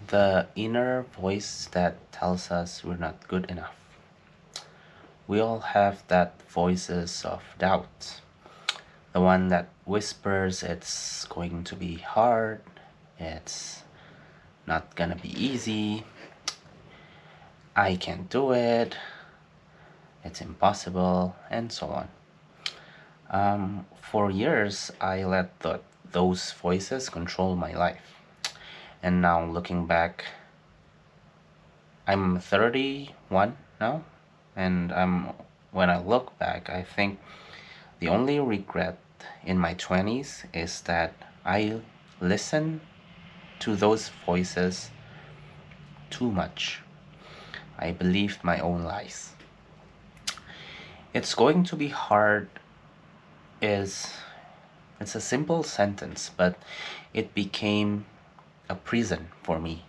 The inner voice that tells us we're not good enough. We all have that voices of doubt. The one that whispers it's going to be hard, it's not gonna be easy, I can't do it, it's impossible, and so on. For years, I let those voices control my life. And now looking back, I'm 31 now, and when I look back, I think the only regret in my 20s is that I listened to those voices too much. I believed my own lies. It's going to be hard is it's a simple sentence, but it became a prison for me.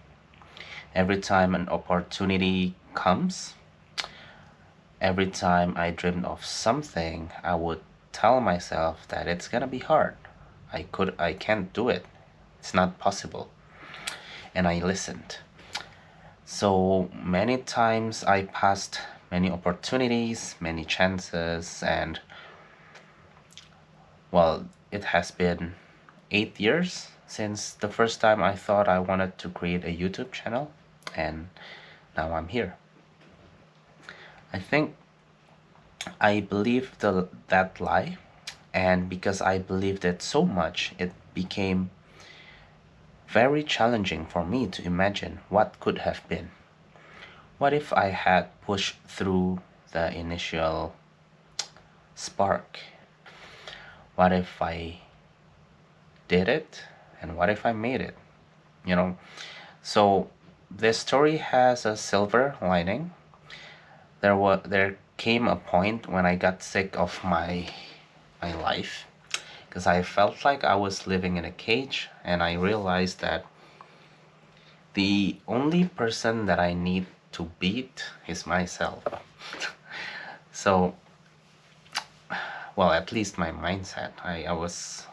Every time an opportunity comes, every time I dreamed of something, I would tell myself that it's gonna be hard. I can't do it. It's not possible. And I listened. So many times I passed many opportunities, many chances, and well, it has been 8 years since the first time I thought I wanted to create a YouTube channel, and now I'm here. I think I believed that lie, and because I believed it so much, it became very challenging for me to imagine what could have been. What if I had pushed through the initial spark? What if I did it? And what if I made it? You know, so this story has a silver lining. There came a point when I got sick of my life because I felt like I was living in a cage, and I realized that the only person that I need to beat is myself. So, well, at least my mindset. I was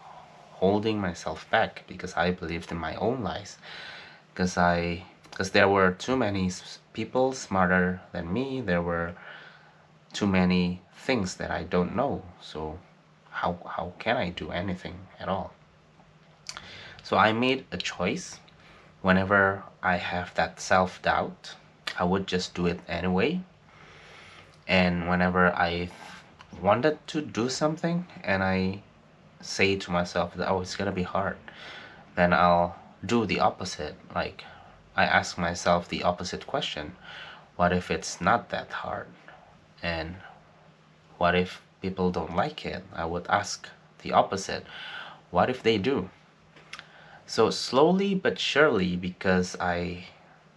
holding myself back because I believed in my own lies. Because there were too many people smarter than me. There were too many things that I don't know. So how can I do anything at all? So I made a choice. Whenever I have that self-doubt, I would just do it anyway. And whenever I wanted to do something and I say to myself that, oh, it's gonna be hard, then I'll do the opposite. Like, I ask myself the opposite question. What if it's not that hard? And what if people don't like it? I would ask the opposite. What if they do? So slowly but surely, because I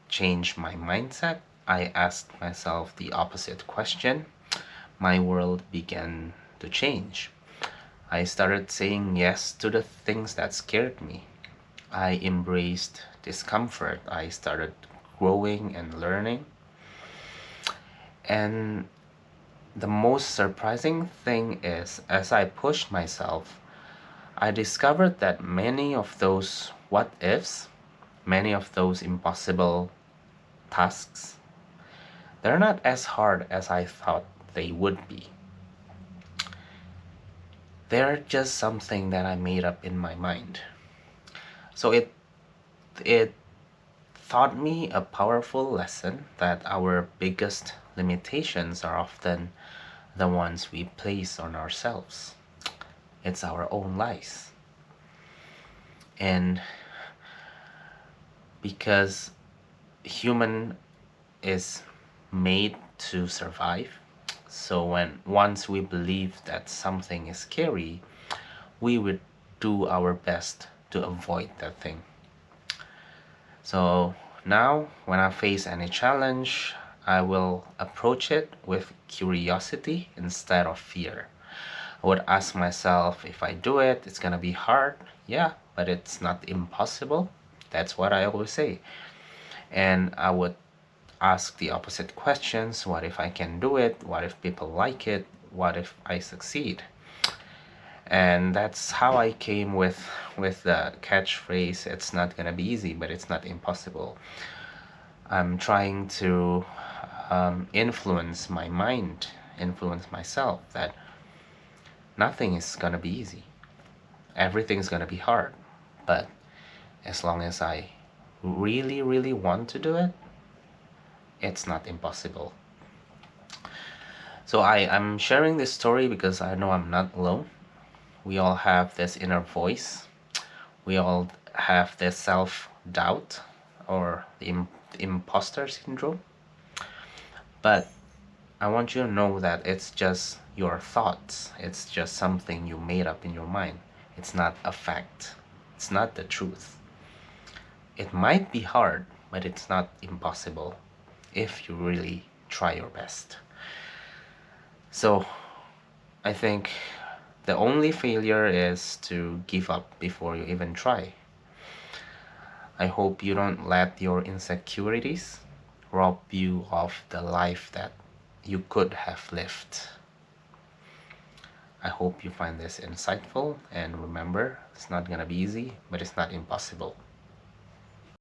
changed my mindset, I asked myself the opposite question, my world began to change. I started saying yes to the things that scared me. I embraced discomfort. I started growing and learning. And the most surprising thing is, as I pushed myself, I discovered that many of those what ifs, many of those impossible tasks, they're not as hard as I thought they would be. They're just something that I made up in my mind. So it taught me a powerful lesson that our biggest limitations are often the ones we place on ourselves. It's our own lies. And because human is made to survive, so once we believe that something is scary, we would do our best to avoid that thing. So now when I face any challenge, I will approach it with curiosity instead of fear. I would ask myself, if I do it, it's gonna be hard. Yeah, but it's not impossible. That's what I always say. And I would ask the opposite questions. What if I can do it? What if people like it? What if I succeed? And that's how I came with the catchphrase, it's not gonna be easy, but it's not impossible. I'm trying to influence my mind, influence myself, that nothing is gonna be easy. Everything's gonna be hard. But as long as I really, really want to do it, it's not impossible. So I'm sharing this story because I know I'm not alone. We all have this inner voice. We all have this self-doubt or the imposter syndrome. But I want you to know that it's just your thoughts. It's just something you made up in your mind. It's not a fact. It's not the truth. It might be hard, but it's not impossible if you really try your best. So I think the only failure is to give up before you even try. I hope you don't let your insecurities rob you of the life that you could have lived. I hope you find this insightful, and remember, it's not gonna be easy, but it's not impossible.